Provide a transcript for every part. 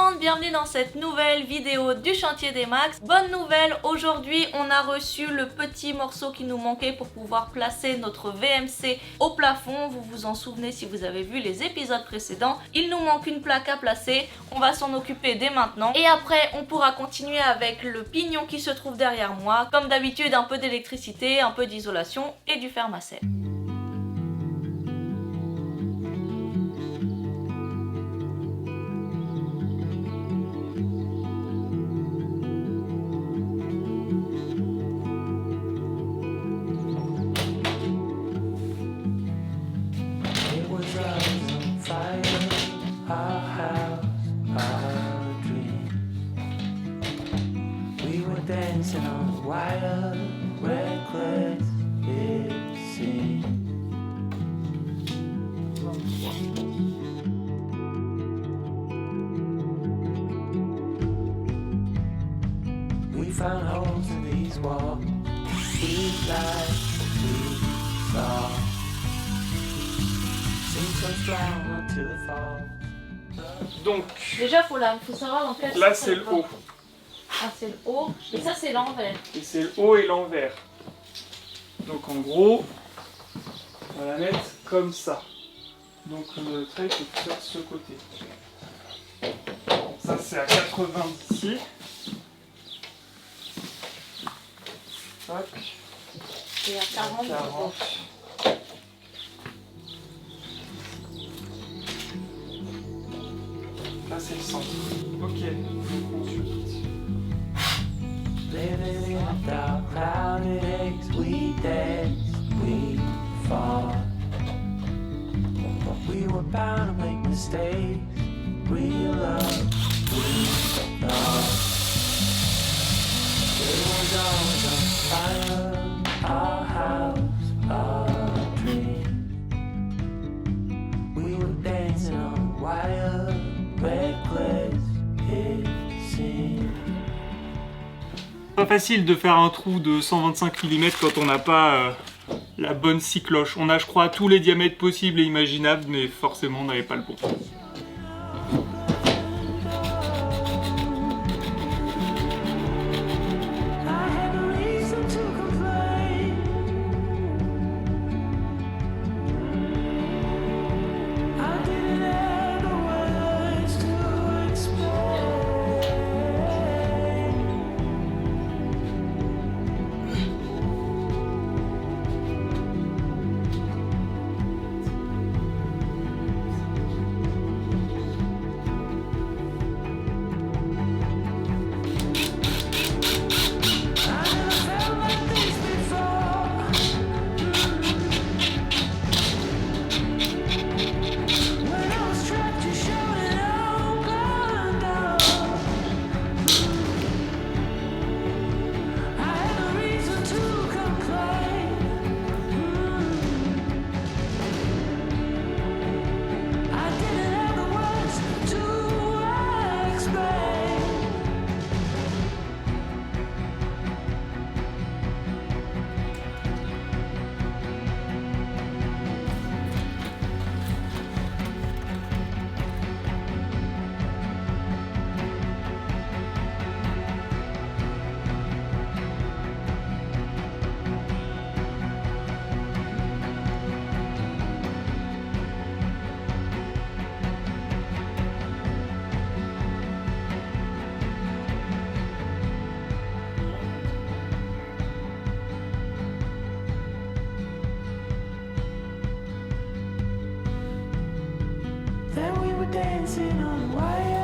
monde, bienvenue dans cette nouvelle vidéo du chantier des Max. Bonne nouvelle, aujourd'hui on a reçu le petit morceau qui nous manquait pour pouvoir placer notre VMC au plafond. Vous vous en souvenez si vous avez vu les épisodes précédents. Il nous manque une plaque à placer, on va s'en occuper dès maintenant. Et après on pourra continuer avec le pignon qui se trouve derrière moi. Comme d'habitude, un peu d'électricité, un peu d'isolation et du fer Marcel. Dancing on the wire, reckless, it seems. We found holes in these walls, these lights we saw seem so strong until it falls. Donc, Déjà faut savoir dans quel là sens c'est elle le va. haut. Ah, c'est le haut, et ça c'est l'envers. Et c'est le haut et l'envers. Donc en gros, on va la mettre comme ça. Donc le trait est sur ce côté. Ça c'est à 80 ici. Tac. Et à 40. 40. Là c'est le centre. Ok, donc ensuite. Living in a dark clouded haze, we dance, we fall. We were bound to make mistakes, real love, we lost. It was always on fire, our house, our dream. We were dancing on wire, reckless, it seemed. Pas facile de faire un trou de 125 mm quand on n'a pas la bonne scie cloche. On a, je crois, tous les diamètres possibles et imaginables, mais forcément on n'avait pas le bon. Dancing on the wire.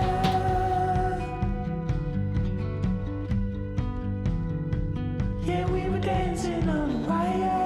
Yeah, we were dancing on the wire.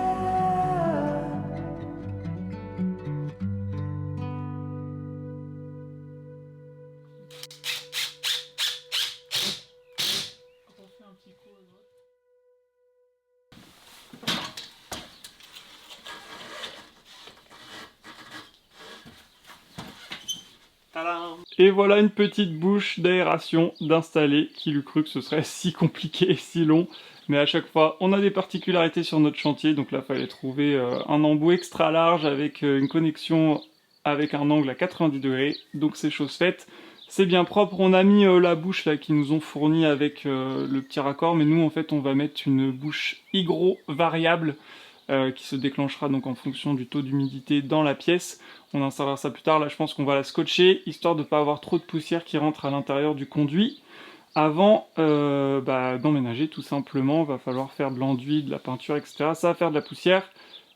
Et voilà une petite bouche d'aération d'installer. Qui l'eût cru que ce serait si compliqué et si long. Mais à chaque fois, on a des particularités sur notre chantier. Donc là, il fallait trouver un embout extra large avec une connexion avec un angle à 90 degrés. Donc c'est chose faite. C'est bien propre, on a mis la bouche là qu'ils nous ont fournie avec le petit raccord, mais nous en fait on va mettre une bouche hygro variable qui se déclenchera donc en fonction du taux d'humidité dans la pièce. On installera ça plus tard, là je pense qu'on va la scotcher, histoire de ne pas avoir trop de poussière qui rentre à l'intérieur du conduit. Avant d'emménager tout simplement, va falloir faire de l'enduit, de la peinture, etc. Ça va faire de la poussière.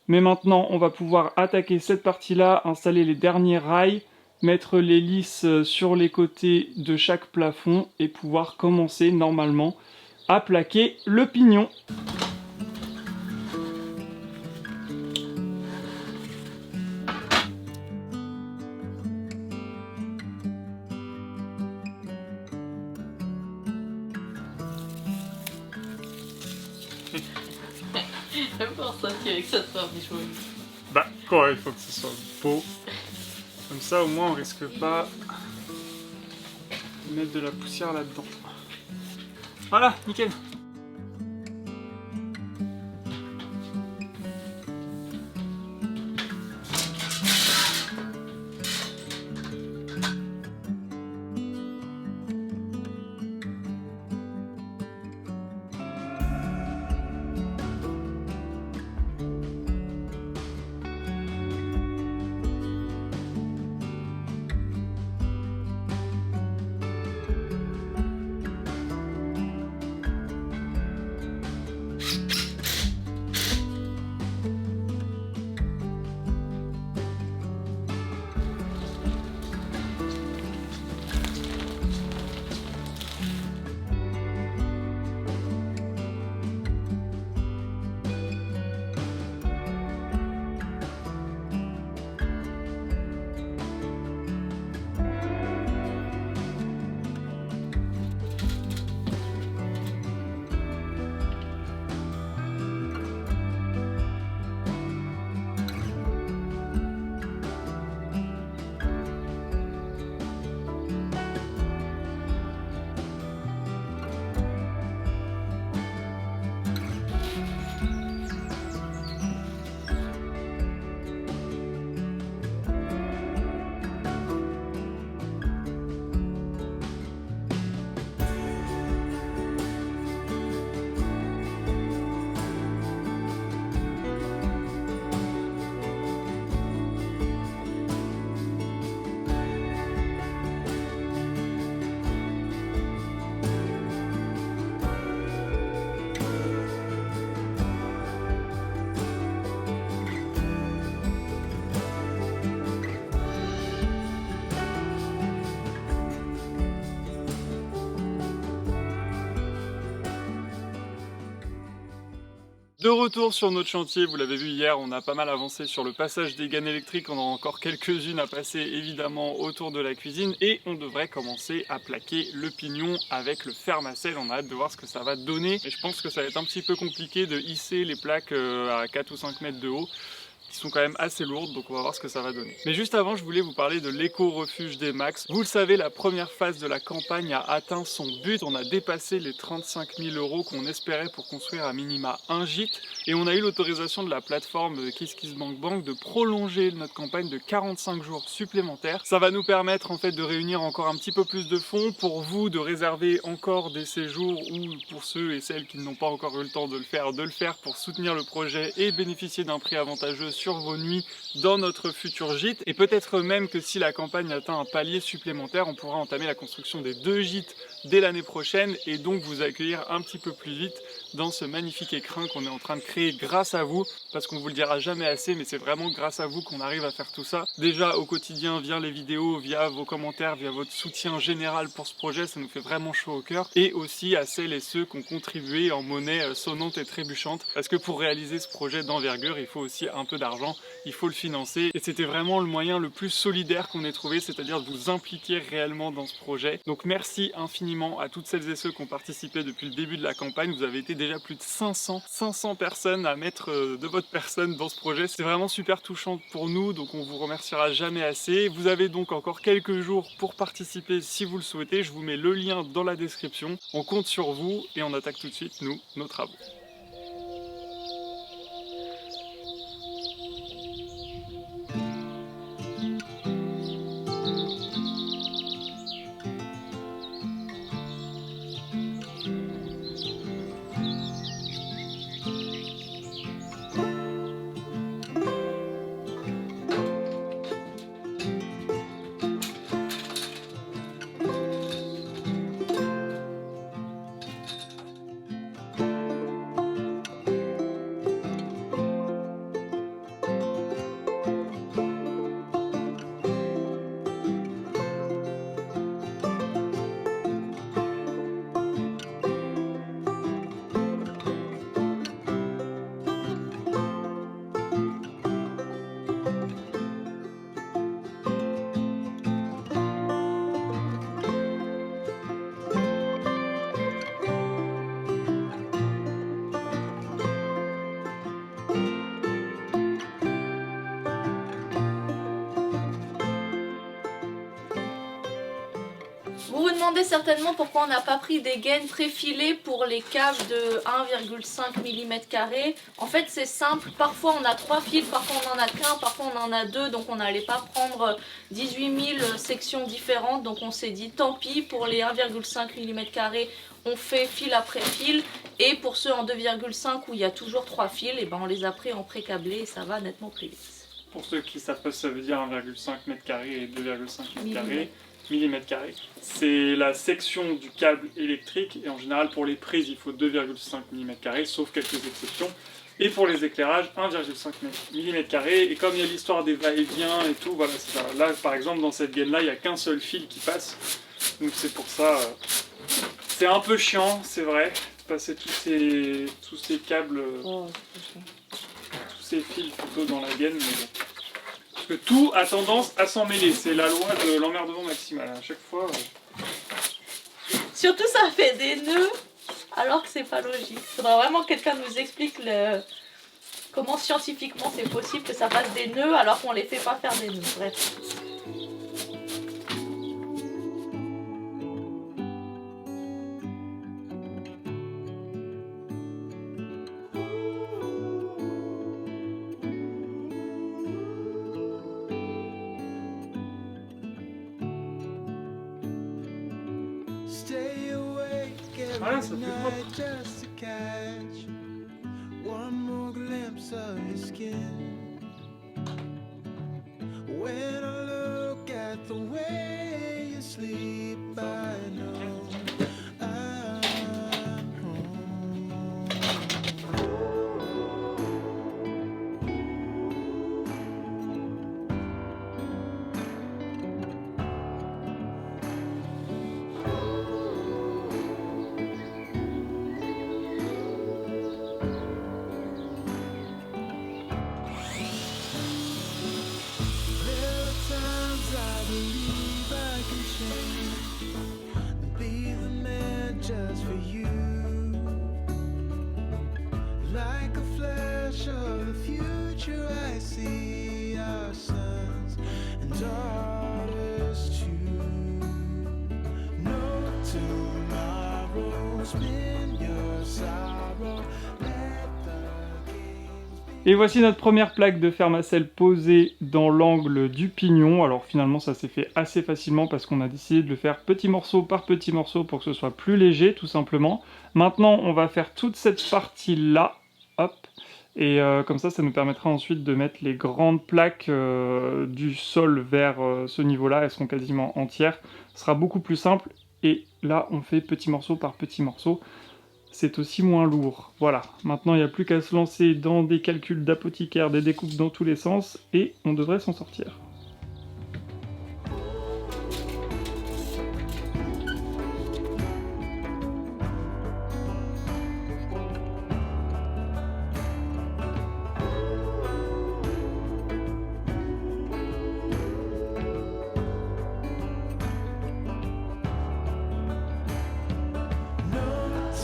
Mais maintenant on va pouvoir attaquer cette partie-là, installer les derniers rails, mettre les lisses sur les côtés de chaque plafond et pouvoir commencer normalement à plaquer le pignon. J'aime pas ressortir avec cette robe, des choses. Bah quoi, il faut que ce soit beau. Comme ça au moins on risque pas de mettre de la poussière là-dedans. Voilà, nickel. De retour sur notre chantier, vous l'avez vu hier, on a pas mal avancé sur le passage des gaines électriques, on a encore quelques-unes à passer évidemment autour de la cuisine et on devrait commencer à plaquer le pignon avec le fermacell. On a hâte de voir ce que ça va donner, mais je pense que ça va être un petit peu compliqué de hisser les plaques à 4 ou 5 mètres de haut, qui sont quand même assez lourdes, donc on va voir ce que ça va donner. Mais juste avant, je voulais vous parler de l'éco-refuge des Max. Vous le savez, la première phase de la campagne a atteint son but. On a dépassé les 35 000 € qu'on espérait pour construire à minima un gîte. Et on a eu l'autorisation de la plateforme KissKissBankBank de prolonger notre campagne de 45 jours supplémentaires. Ça va nous permettre en fait de réunir encore un petit peu plus de fonds pour vous, de réserver encore des séjours ou pour ceux et celles qui n'ont pas encore eu le temps de le faire pour soutenir le projet et bénéficier d'un prix avantageux sur vos nuits dans notre futur gîte. Et peut-être même que si la campagne atteint un palier supplémentaire, on pourra entamer la construction des 2 gîtes dès l'année prochaine et donc vous accueillir un petit peu plus vite dans ce magnifique écrin qu'on est en train de créer grâce à vous, parce qu'on vous le dira jamais assez, mais c'est vraiment grâce à vous qu'on arrive à faire tout ça. Déjà au quotidien, via les vidéos, via vos commentaires, via votre soutien général pour ce projet, ça nous fait vraiment chaud au cœur, et aussi à celles et ceux qui ont contribué en monnaie sonnante et trébuchante, parce que pour réaliser ce projet d'envergure, il faut aussi un peu d'argent, il faut le financer, et c'était vraiment le moyen le plus solidaire qu'on ait trouvé, c'est-à-dire de vous impliquer réellement dans ce projet. Donc merci infiniment à toutes celles et ceux qui ont participé depuis le début de la campagne. Vous avez été déjà plus de 500 personnes à mettre de votre personne dans ce projet. C'est vraiment super touchant pour nous, donc on vous remerciera jamais assez. Vous avez donc encore quelques jours pour participer si vous le souhaitez. Je vous mets le lien dans la description. On compte sur vous et on attaque tout de suite, nous, nos travaux. Vous vous demandez certainement pourquoi on n'a pas pris des gaines préfilées pour les caves de 1,5 mm². En fait c'est simple, parfois on a 3 fils, parfois on en a qu'un, parfois on en a 2, donc on n'allait pas prendre 18 000 sections différentes, donc on s'est dit tant pis, pour les 1,5 mm², on fait fil après fil, et pour ceux en 2,5 où il y a toujours 3 fils, et ben on les a pris en pré-câblé et ça va nettement plus vite. Pour ceux qui savent pas, ça veut dire 1,5 m² et 2,5 mm². C'est la section du câble électrique, et en général pour les prises il faut 2,5 mm², sauf quelques exceptions. Et pour les éclairages, 1,5 mm². Et comme il y a l'histoire des va-et-vient et tout, voilà, c'est ça. Là par exemple dans cette gaine là, il n'y a qu'un seul fil qui passe. Donc c'est pour ça, c'est un peu chiant, c'est vrai, de passer tous ces câbles, tous ces fils plutôt dans la gaine. Mais bon. Parce que tout a tendance à s'en mêler, c'est la loi de l'emmerdement maximal. À chaque fois... Surtout ça fait des nœuds alors que c'est pas logique. Faudra vraiment que quelqu'un nous explique comment scientifiquement c'est possible que ça fasse des nœuds alors qu'on les fait pas faire des nœuds. Bref. Stay awake Voilà, every ça fait night propre. just to catch one more glimpse of your skin. When I look at the way you sleep, I know I'm home. There are times I believe I can change and be the man just for you. Like a flash of the future, I see our sons and daughters too. No tomorrow, spin your sorrow, let the games begin. Et voici notre première plaque de Fermacell posée dans l'angle du pignon. Alors finalement ça s'est fait assez facilement parce qu'on a décidé de le faire petit morceau par petit morceau pour que ce soit plus léger tout simplement. Maintenant on va faire toute cette partie là, hop, et comme ça nous permettra ensuite de mettre les grandes plaques du sol vers ce niveau-là. Elles seront quasiment entières, ce sera beaucoup plus simple. Et là on fait petit morceau par petit morceau. C'est aussi moins lourd. Voilà, maintenant il n'y a plus qu'à se lancer dans des calculs d'apothicaire, des découpes dans tous les sens, et on devrait s'en sortir.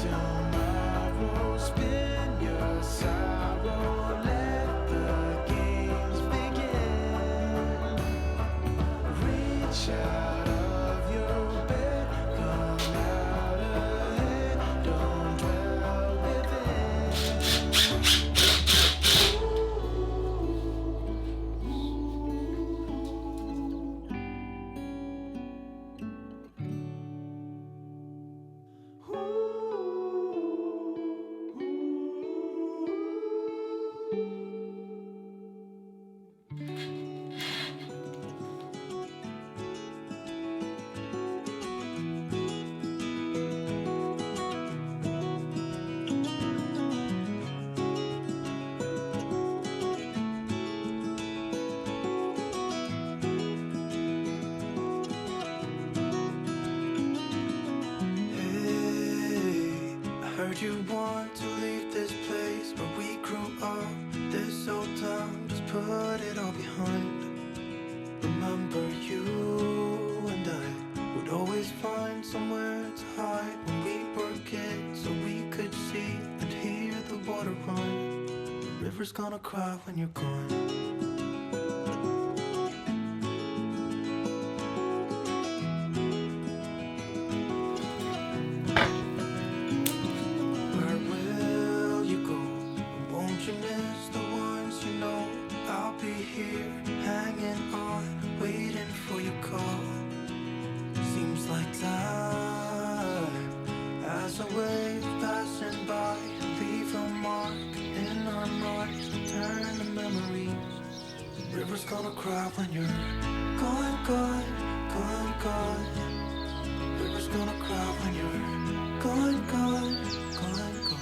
Tomorrow, spin your sorrow, let the games begin. Reach out of your bed, come out ahead, don't dwell Hey, I heard you want to leave this place where we grew up. This old town, just put it all behind. Remember you and I would always find somewhere to hide when we were kids, so we could see and hear the water run. The river's gonna cry when you're gone. River's gonna cry when you're gone, gone, gone, gone. River's gonna cry when you're gone, gone, gone, gone.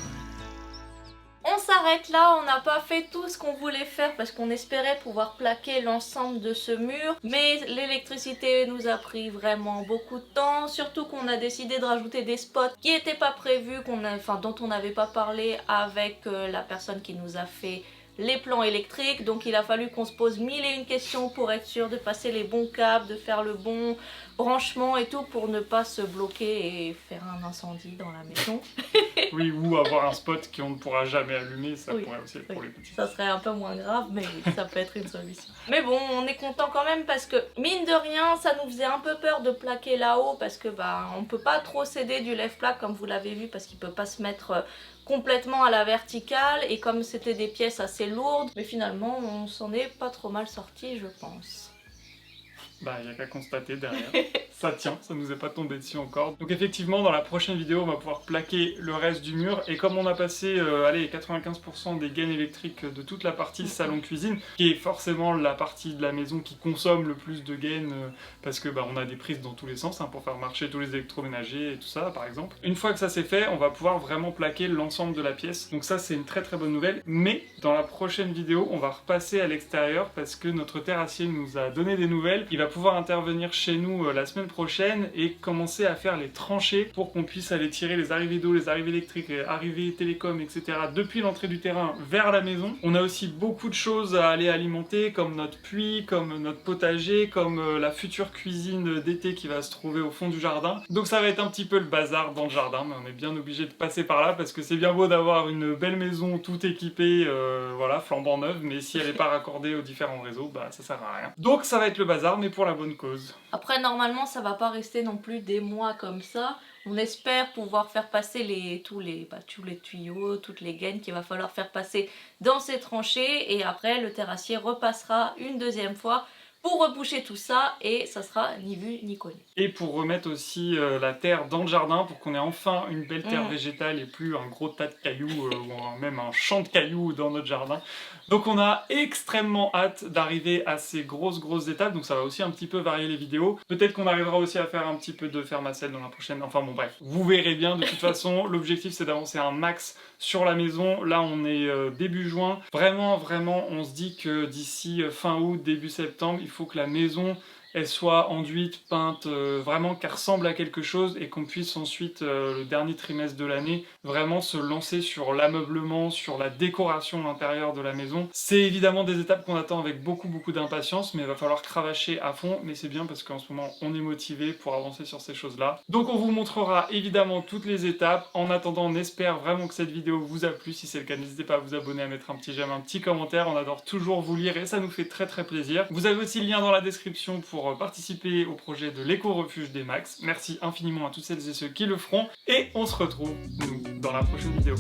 On s'arrête là, on n'a pas fait tout ce qu'on voulait faire parce qu'on espérait pouvoir plaquer l'ensemble de ce mur, mais l'électricité nous a pris vraiment beaucoup de temps, surtout qu'on a décidé de rajouter des spots qui n'étaient pas prévus, dont on n'avait pas parlé avec la personne qui nous a fait les plans électriques, donc il a fallu qu'on se pose 1001 questions pour être sûr de passer les bons câbles, de faire le bon branchement et tout pour ne pas se bloquer et faire un incendie dans la maison. Oui, ou avoir un spot qu'on ne pourra jamais allumer, ça pourrait aussi être problématique. Ça serait un peu moins grave, mais ça peut être une solution. Mais bon, on est content quand même parce que mine de rien, ça nous faisait un peu peur de plaquer là-haut parce que on peut pas trop céder du lève-plaque comme vous l'avez vu parce qu'il peut pas se mettre complètement à la verticale et comme c'était des pièces assez lourdes, mais finalement on s'en est pas trop mal sorti, je pense. Bah, il n'y a qu'à constater derrière. Ça tient, ça nous est pas tombé dessus encore. Donc effectivement, dans la prochaine vidéo, on va pouvoir plaquer le reste du mur. Et comme on a passé, 95% des gaines électriques de toute la partie salon-cuisine, qui est forcément la partie de la maison qui consomme le plus de gaines, parce que on a des prises dans tous les sens, pour faire marcher tous les électroménagers et tout ça, par exemple. Une fois que ça c'est fait, on va pouvoir vraiment plaquer l'ensemble de la pièce. Donc ça, c'est une très très bonne nouvelle. Mais dans la prochaine vidéo, on va repasser à l'extérieur parce que notre terrassier nous a donné des nouvelles. Il va pouvoir intervenir chez nous la semaine prochaine et commencer à faire les tranchées pour qu'on puisse aller tirer les arrivées d'eau, les arrivées électriques, les arrivées télécom, etc. depuis l'entrée du terrain vers la maison. On a aussi beaucoup de choses à aller alimenter comme notre puits, comme notre potager, comme la future cuisine d'été qui va se trouver au fond du jardin. Donc ça va être un petit peu le bazar dans le jardin, mais on est bien obligé de passer par là parce que c'est bien beau d'avoir une belle maison toute équipée, voilà, flambant neuve, mais si elle n'est pas raccordée aux différents réseaux, ça sert à rien. Donc ça va être le bazar, mais pour la bonne cause. Après, normalement, ça va pas rester non plus des mois comme ça. On espère pouvoir faire passer tous les tuyaux, toutes les gaines qu'il va falloir faire passer dans ces tranchées. Et après, le terrassier repassera une deuxième fois pour reboucher tout ça et ça sera ni vu ni connu. Et pour remettre aussi la terre dans le jardin pour qu'on ait enfin une belle terre végétale et plus un gros tas de cailloux ou même un champ de cailloux dans notre jardin. Donc on a extrêmement hâte d'arriver à ces grosses étapes, donc ça va aussi un petit peu varier les vidéos. Peut-être qu'on arrivera aussi à faire un petit peu de fermacelle dans la prochaine, enfin bon bref, vous verrez bien. De toute façon, l'objectif c'est d'avancer un max sur la maison. Là on est début juin, vraiment on se dit que d'ici fin août, début septembre, il faut que la maison elle soit enduite, peinte, vraiment qu'elle ressemble à quelque chose et qu'on puisse ensuite, le dernier trimestre de l'année, vraiment se lancer sur l'ameublement, sur la décoration intérieure de la maison. C'est évidemment des étapes qu'on attend avec beaucoup d'impatience, mais il va falloir cravacher à fond, mais c'est bien parce qu'en ce moment on est motivé pour avancer sur ces choses-là. Donc on vous montrera évidemment toutes les étapes. En attendant, on espère vraiment que cette vidéo vous a plu. Si c'est le cas, n'hésitez pas à vous abonner, à mettre un petit j'aime, un petit commentaire. On adore toujours vous lire et ça nous fait très plaisir. Vous avez aussi le lien dans la description pour participer au projet de l'éco-refuge des Max. Merci infiniment à toutes celles et ceux qui le feront et on se retrouve nous dans la prochaine vidéo.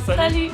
Salut.